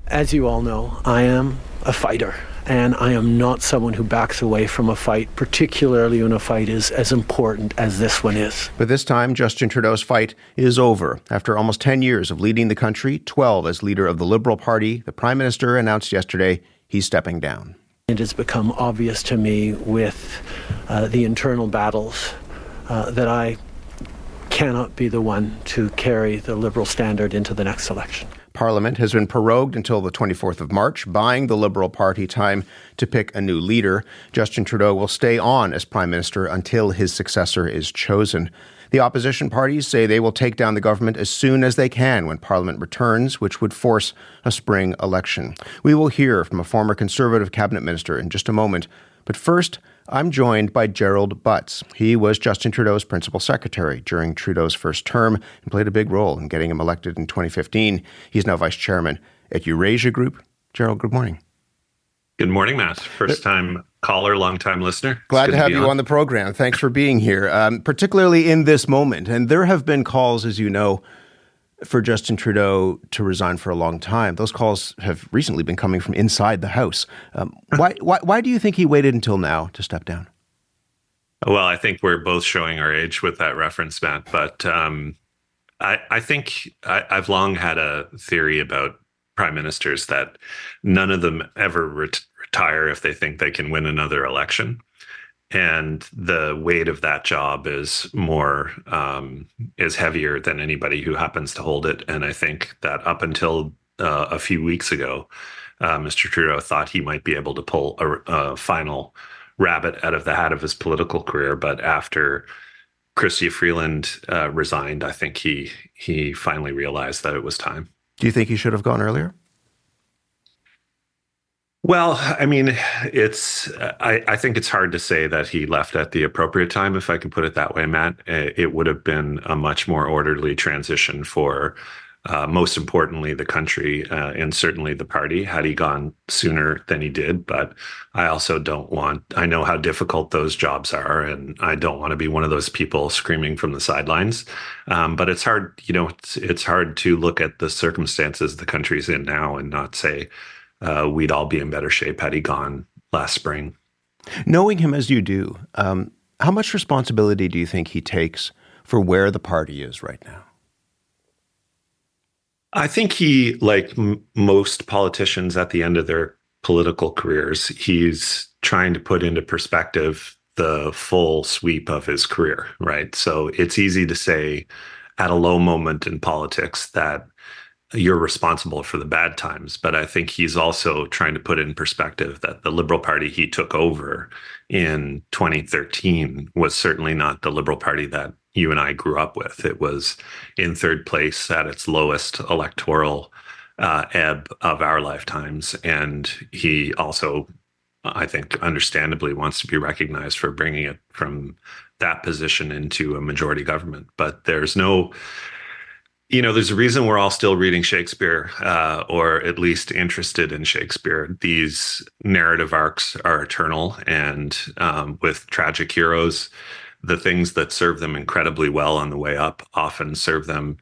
As you all know, I am a fighter, and I am not someone who backs away from a fight, particularly when a fight is as important as this one is. But this time, Justin Trudeau's fight is over. After almost 10 years of leading the country, 12 as leader of the Liberal Party, the Prime Minister announced yesterday he's stepping down. It has become obvious to me with the internal battles that I cannot be the one to carry the Liberal standard into the next election. Parliament has been prorogued until the 24th of March, buying the Liberal Party time to pick a new leader. Justin Trudeau will stay on as Prime Minister until his successor is chosen. The opposition parties say they will take down the government as soon as they can when Parliament returns, which would force a spring election. We will hear from a former Conservative cabinet minister in just a moment. But first, I'm joined by Gerald Butts. He was Justin Trudeau's principal secretary during Trudeau's first term and played a big role in getting him elected in 2015. He's now vice chairman at Eurasia Group. Gerald, good morning. Good morning, Matt. First time caller, long time listener. Glad to have you on the program. Thanks for being here, particularly in this moment. And there have been calls, as you know, for Justin Trudeau to resign for a long time. Those calls have recently been coming from inside the House. Why do you think he waited until now to step down? Well, I think we're both showing our age with that reference, Matt. But I think I've long had a theory about prime ministers that none of them ever retire if they think they can win another election. And the weight of that job is heavier than anybody who happens to hold it. And I think that up until a few weeks ago, Mr. Trudeau thought he might be able to pull a final rabbit out of the hat of his political career. But after Chrystia Freeland resigned, I think he finally realized that it was time. Do you think he should have gone earlier? Well, I mean, I think it's hard to say that he left at the appropriate time, if I can put it that way, Matt. It would have been a much more orderly transition for, most importantly, the country and certainly the party had he gone sooner than he did. But I also I know how difficult those jobs are, and I don't want to be one of those people screaming from the sidelines. But it's hard, it's hard to look at the circumstances the country's in now and not say, we'd all be in better shape had he gone last spring. Knowing him as you do, how much responsibility do you think he takes for where the party is right now? I think he, like most politicians at the end of their political careers, he's trying to put into perspective the full sweep of his career, right? So it's easy to say at a low moment in politics that you're responsible for the bad times. But I think he's also trying to put in perspective that the Liberal Party he took over in 2013 was certainly not the Liberal Party that you and I grew up with. It was in third place at its lowest electoral ebb of our lifetimes. And he also, I think, understandably wants to be recognized for bringing it from that position into a majority government. But there's a reason we're all still reading Shakespeare, or at least interested in Shakespeare. These narrative arcs are eternal, and with tragic heroes, the things that serve them incredibly well on the way up often serve them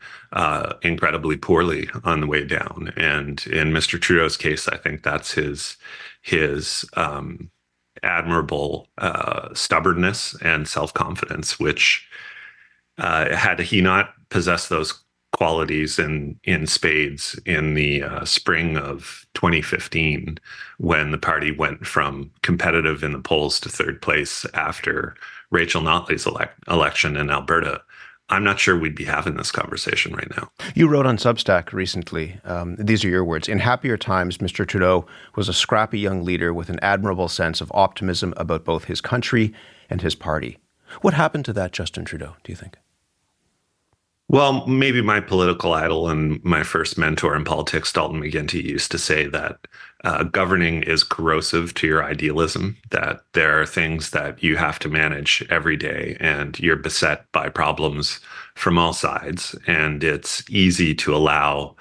incredibly poorly on the way down. And in Mr. Trudeau's case, I think that's his admirable stubbornness and self-confidence, which had he not possessed those qualities in spades in the spring of 2015, when the party went from competitive in the polls to third place after Rachel Notley's election in Alberta, I'm not sure we'd be having this conversation right now. You wrote on Substack recently, these are your words, "In happier times, Mr. Trudeau was a scrappy young leader with an admirable sense of optimism about both his country and his party." What happened to that Justin Trudeau, do you think? Well, maybe my political idol and my first mentor in politics, Dalton McGuinty, used to say that governing is corrosive to your idealism, that there are things that you have to manage every day and you're beset by problems from all sides. And it's easy to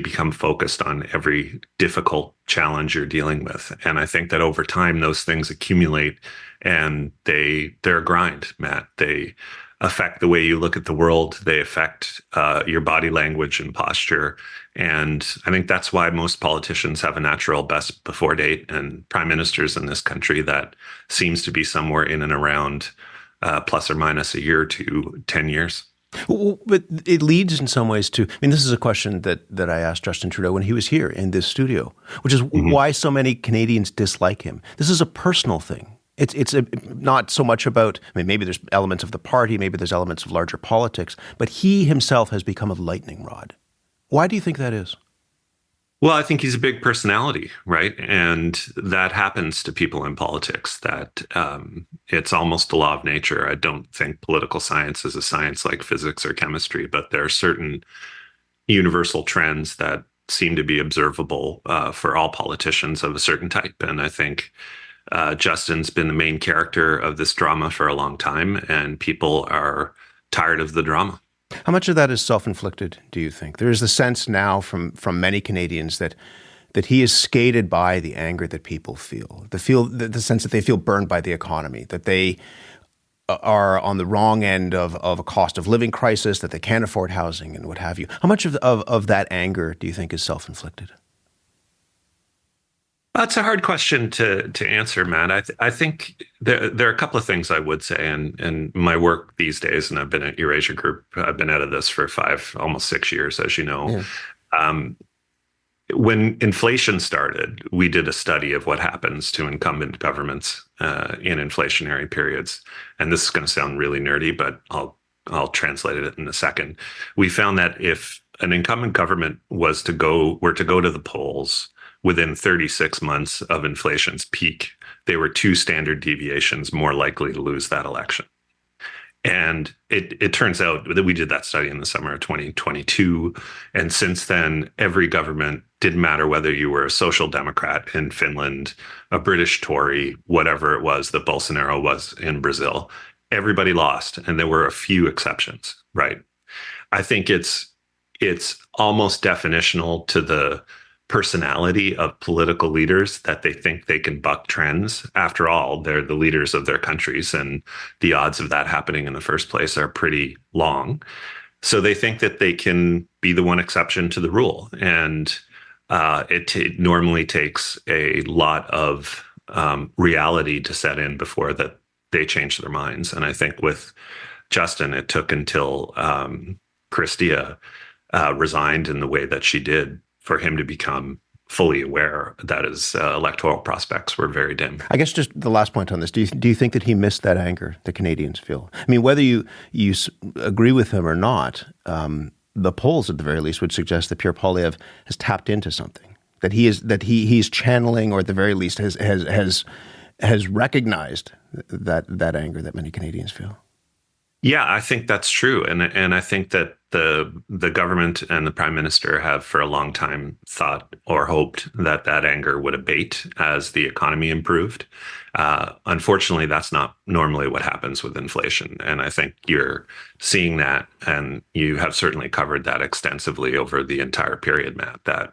become focused on every difficult challenge you're dealing with. And I think that over time, those things accumulate and they're a grind, Matt. affect the way you look at the world. They affect your body language and posture. And I think that's why most politicians have a natural best before date, and prime ministers in this country, that seems to be somewhere in and around plus or minus a year to 10 years. Well, but it leads in some ways to, I mean, this is a question that I asked Justin Trudeau when he was here in this studio, which is why so many Canadians dislike him. This is a personal thing. It's not so much about, I mean, maybe there's elements of the party, maybe there's elements of larger politics, but he himself has become a lightning rod. Why do you think that is? Well, I think he's a big personality, right? And that happens to people in politics, that it's almost a law of nature. I don't think political science is a science like physics or chemistry, but there are certain universal trends that seem to be observable for all politicians of a certain type. And I think Justin's been the main character of this drama for a long time, and people are tired of the drama. How much of that is self-inflicted, do you think? There is the sense now from many Canadians that he is skated by the anger that people feel. The sense that they feel burned by the economy, that they are on the wrong end of a cost of living crisis, that they can't afford housing and what have you. How much of that anger do you think is self-inflicted? That's a hard question to answer, Matt. I think there are a couple of things I would say, and my work these days, and I've been at Eurasia Group, I've been out of this for almost 6 years, as you know. Yeah. When inflation started, we did a study of what happens to incumbent governments in inflationary periods. And this is going to sound really nerdy, but I'll translate it in a second. We found that if an incumbent government were to go to the polls within 36 months of inflation's peak, they were 2 standard deviations more likely to lose that election. And it turns out that we did that study in the summer of 2022. And since then, every government, didn't matter whether you were a social democrat in Finland, a British Tory, whatever it was that Bolsonaro was in Brazil, everybody lost. And there were a few exceptions, right? I think it's almost definitional to the personality of political leaders that they think they can buck trends. After all, they're the leaders of their countries, and the odds of that happening in the first place are pretty long. So they think that they can be the one exception to the rule. And it normally takes a lot of reality to set in before that they change their minds. And I think with Justin, it took until Chrystia resigned in the way that she did for him to become fully aware that his electoral prospects were very dim. I guess just the last point on this, do you think that he missed that anger the Canadians feel? I mean, whether you agree with him or not, the polls at the very least would suggest that Pierre Poilievre has tapped into something, that he's channeling, or at the very least has recognized that anger that many Canadians feel. Yeah, I think that's true. And I think that the government and the prime minister have for a long time thought or hoped that anger would abate as the economy improved. Unfortunately, that's not normally what happens with inflation. And I think you're seeing that, and you have certainly covered that extensively over the entire period, Matt, that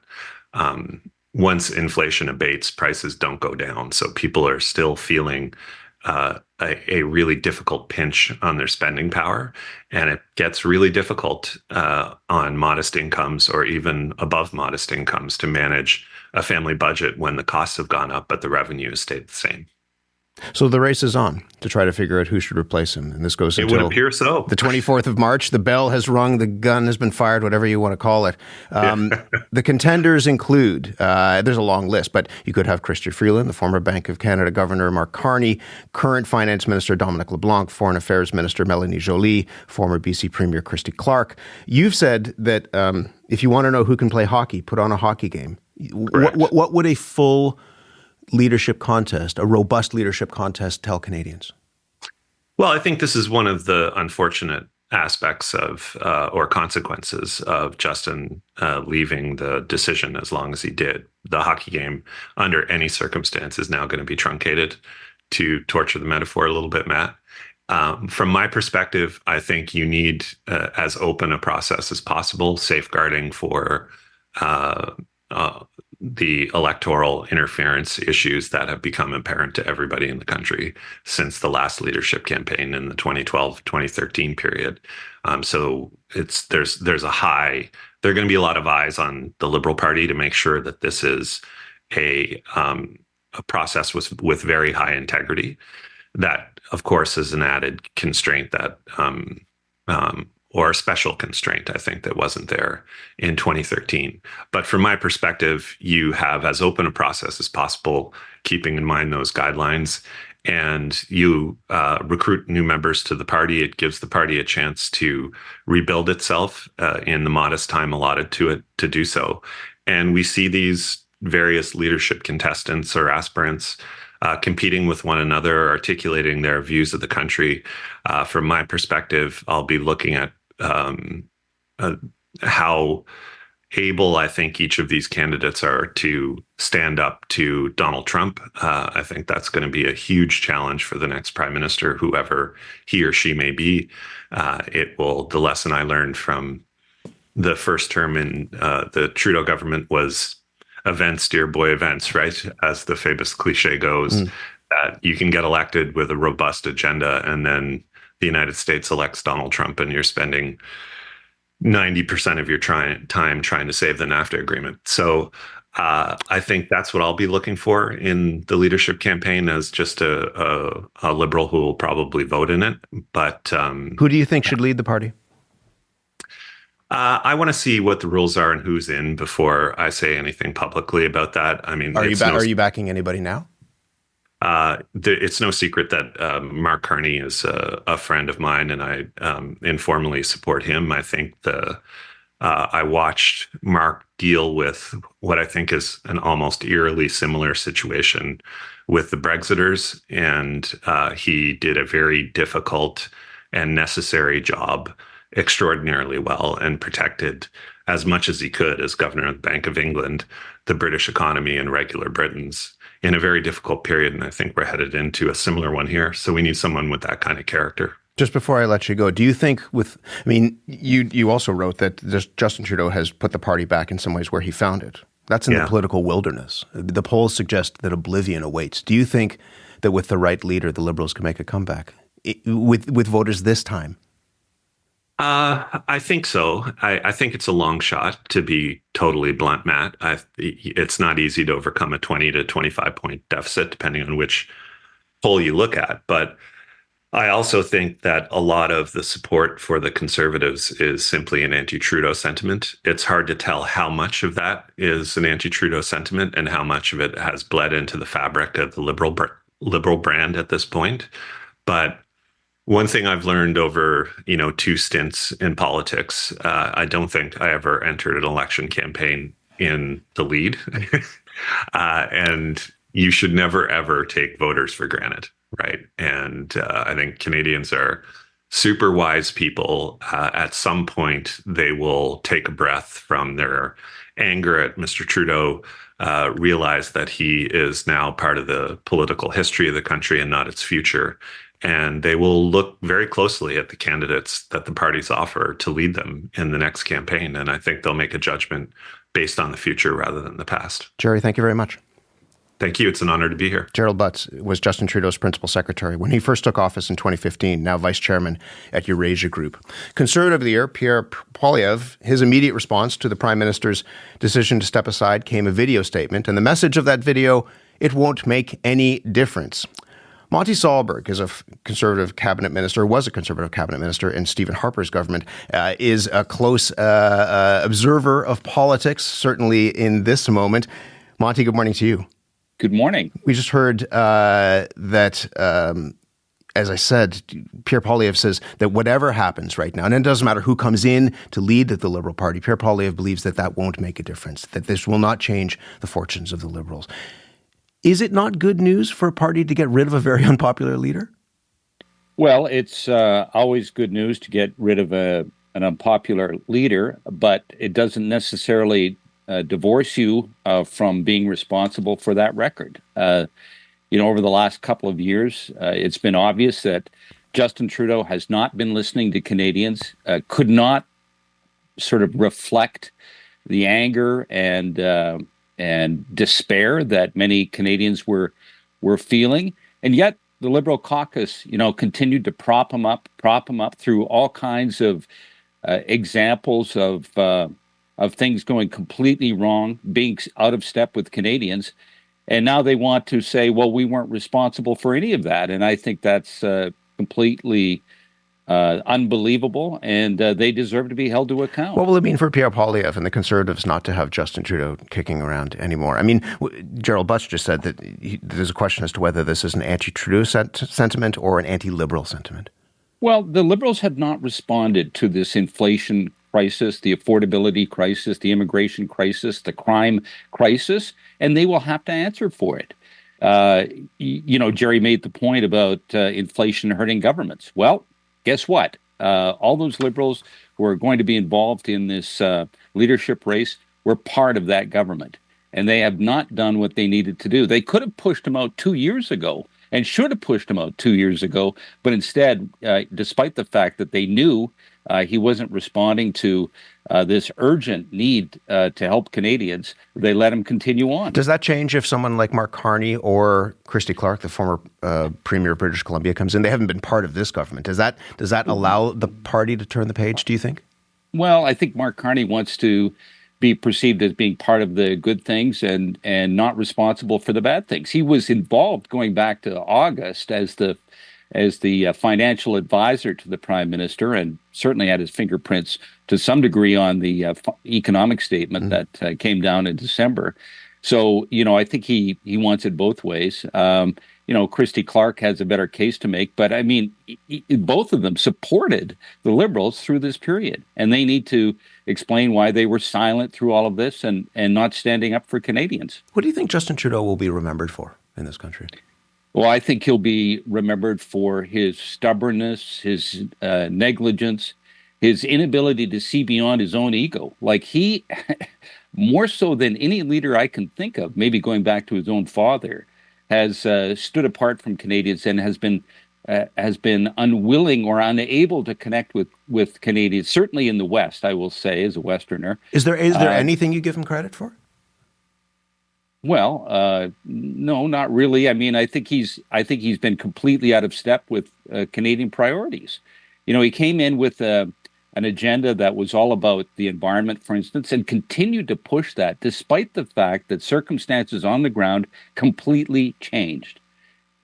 once inflation abates, prices don't go down. So people are still feeling a really difficult pinch on their spending power. And it gets really difficult on modest incomes or even above modest incomes to manage a family budget when the costs have gone up, but the revenue has stayed the same. So the race is on to try to figure out who should replace him. And this goes until it would appear so. The 24th of March. The bell has rung, the gun has been fired, whatever you want to call it. The contenders include, there's a long list, but you could have Chrystia Freeland, the former Bank of Canada Governor Mark Carney, current Finance Minister Dominic LeBlanc, Foreign Affairs Minister Melanie Joly, former BC Premier Christy Clark. You've said that if you want to know who can play hockey, put on a hockey game. What would a full leadership contest, a robust leadership contest, tell Canadians? Well, I think this is one of the unfortunate aspects of or consequences of Justin leaving the decision as long as he did. The hockey game, under any circumstance, is now going to be truncated, to torture the metaphor a little bit, Matt. From my perspective, I think you need as open a process as possible, safeguarding for the the electoral interference issues that have become apparent to everybody in the country since the last leadership campaign in the 2012-2013 period. So there's there are going to be a lot of eyes on the Liberal Party to make sure that this is a process with very high integrity. That, of course, is an added constraint that or a special constraint, I think, that wasn't there in 2013. But from my perspective, you have as open a process as possible, keeping in mind those guidelines, and you recruit new members to the party. It gives the party a chance to rebuild itself in the modest time allotted to it to do so. And we see these various leadership contestants or aspirants competing with one another, articulating their views of the country. From my perspective, I'll be looking at how able I think each of these candidates are to stand up to Donald Trump. I think that's going to be a huge challenge for the next prime minister, whoever he or she may be. The lesson I learned from the first term in the Trudeau government was events, dear boy, events, right? As the famous cliche goes, that you can get elected with a robust agenda, and then the United States elects Donald Trump, and you're spending 90% of your time trying to save the NAFTA agreement. So I think that's what I'll be looking for in the leadership campaign, as just a Liberal who will probably vote in it. But who do you think should lead the party? I want to see what the rules are and who's in before I say anything publicly about that. I mean, are you backing anybody now? It's no secret that Mark Carney is a friend of mine, and I informally support him. I think I watched Mark deal with what I think is an almost eerily similar situation with the Brexiters, and he did a very difficult and necessary job extraordinarily well, and protected as much as he could as governor of the Bank of England, the British economy and regular Britons in a very difficult period. And I think we're headed into a similar one here. So we need someone with that kind of character. Just before I let you go, do you think you also wrote that Justin Trudeau has put the party back in some ways where he found it. That's in the political wilderness. The polls suggest that oblivion awaits. Do you think that with the right leader, the Liberals can make a comeback with voters this time? I think so. I think it's a long shot, to be totally blunt, Matt. It's not easy to overcome a 20 to 25 point deficit, depending on which poll you look at. But I also think that a lot of the support for the Conservatives is simply an anti-Trudeau sentiment. It's hard to tell how much of that is an anti-Trudeau sentiment and how much of it has bled into the fabric of the liberal brand at this point. But one thing I've learned over, 2 stints in politics, I don't think I ever entered an election campaign in the lead. And you should never, ever take voters for granted, right? And I think Canadians are super wise people. At some point, they will take a breath from their anger at Mr. Trudeau, realize that he is now part of the political history of the country and not its future. And they will look very closely at the candidates that the parties offer to lead them in the next campaign. And I think they'll make a judgment based on the future rather than the past. Jerry, thank you very much. Thank you. It's an honor to be here. Gerald Butts was Justin Trudeau's principal secretary when he first took office in 2015, now vice chairman at Eurasia Group. Conservative of the year, Pierre Poilievre, his immediate response to the prime minister's decision to step aside came a video statement. And the message of that video, it won't make any difference. Monte Solberg is a Conservative cabinet minister, was a Conservative cabinet minister in Stephen Harper's government, is a close observer of politics, certainly in this moment. Monte, good morning to you. Good morning. We just heard that, as I said, Pierre Poilievre says that whatever happens right now, and it doesn't matter who comes in to lead the Liberal Party, Pierre Poilievre believes that won't make a difference, that this will not change the fortunes of the Liberals. Is it not good news for a party to get rid of a very unpopular leader? Well, it's always good news to get rid of an unpopular leader, but it doesn't necessarily divorce you from being responsible for that record. Over the last couple of years, it's been obvious that Justin Trudeau has not been listening to Canadians, could not sort of reflect the anger and despair that many Canadians were feeling, and yet the Liberal caucus, continued to prop him up through all kinds of examples of things going completely wrong, being out of step with Canadians. And now they want to say, well, we weren't responsible for any of that. And I think that's completely unbelievable, and they deserve to be held to account. What will it mean for Pierre Poilievre and the Conservatives not to have Justin Trudeau kicking around anymore? I mean, Gerald Butts just said that there's a question as to whether this is an anti-Trudeau sentiment or an anti-Liberal sentiment. Well, the Liberals have not responded to this inflation crisis, the affordability crisis, the immigration crisis, the crime crisis, and they will have to answer for it. Jerry made the point about inflation hurting governments. Well, guess what? All those Liberals who are going to be involved in this leadership race were part of that government, and they have not done what they needed to do. They could have pushed him out 2 years ago and should have pushed him out 2 years ago, but instead, despite the fact that they knew he wasn't responding to this urgent need to help Canadians, they let him continue on. Does that change if someone like Mark Carney or Christy Clark, the former Premier of British Columbia, comes in? They haven't been part of this government. Does that allow the party to turn the page, do you think? Well, I think Mark Carney wants to be perceived as being part of the good things and not responsible for the bad things. He was involved going back to August as the financial advisor to the Prime Minister, and certainly had his fingerprints to some degree on the economic statement that came down in December. So, I think he wants it both ways. Christy Clark has a better case to make, but I mean, both of them supported the Liberals through this period, and they need to explain why they were silent through all of this and not standing up for Canadians. What do you think Justin Trudeau will be remembered for in this country? Well, I think he'll be remembered for his stubbornness, his negligence, his inability to see beyond his own ego. Like he, more so than any leader I can think of, maybe going back to his own father, has stood apart from Canadians and has been unwilling or unable to connect with Canadians. Certainly in the West, I will say, as a Westerner. Is there anything you give him credit for? Well, no, not really. I mean, I think he's been completely out of step with Canadian priorities. He came in with an agenda that was all about the environment, for instance, and continued to push that despite the fact that circumstances on the ground completely changed.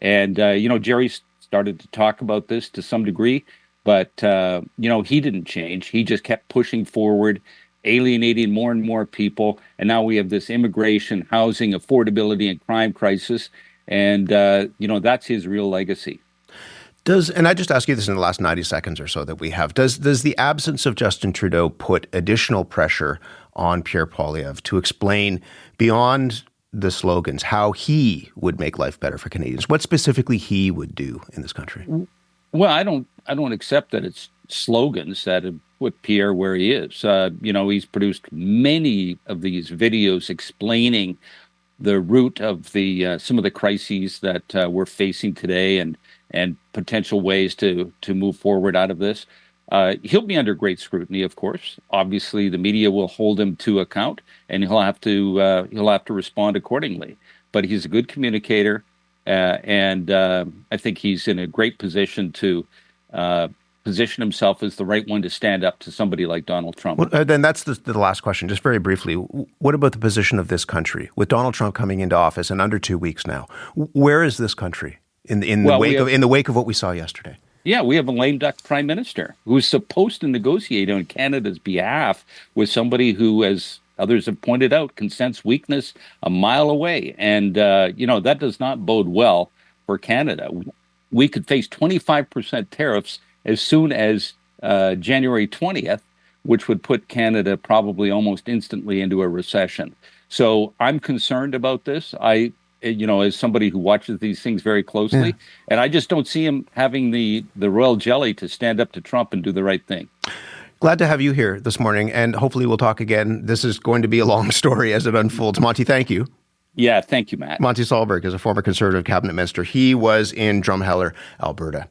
And, Jerry started to talk about this to some degree, but, he didn't change. He just kept pushing forward, alienating more and more people. And now we have this immigration, housing, affordability, and crime crisis. And, that's his real legacy. And I just ask you this in the last 90 seconds or so that we have, does the absence of Justin Trudeau put additional pressure on Pierre Poilievre to explain beyond the slogans how he would make life better for Canadians? What specifically he would do in this country? Well, I don't accept that it's slogans that have put Pierre where he is. He's produced many of these videos explaining the root of some of the crises that we're facing today and potential ways to move forward out of this. He'll be under great scrutiny, of course. Obviously, the media will hold him to account, and he'll have to respond accordingly. But he's a good communicator, and I think he's in a great position to position himself as the right one to stand up to somebody like Donald Trump. Well, then that's the last question, just very briefly. What about the position of this country? With Donald Trump coming into office in under 2 weeks now, where is this country in the wake of what we saw yesterday? Yeah, we have a lame duck prime minister who's supposed to negotiate on Canada's behalf with somebody who, as others have pointed out, can sense weakness a mile away. And, that does not bode well for Canada. We could face 25% tariffs as soon as January 20th, which would put Canada probably almost instantly into a recession. So I'm concerned about this. As somebody who watches these things very closely, and I just don't see him having the royal jelly to stand up to Trump and do the right thing. Glad to have you here this morning, and hopefully we'll talk again. This is going to be a long story as it unfolds. Monte, thank you. Yeah, thank you, Matt. Monte Solberg is a former Conservative cabinet minister. He was in Drumheller, Alberta.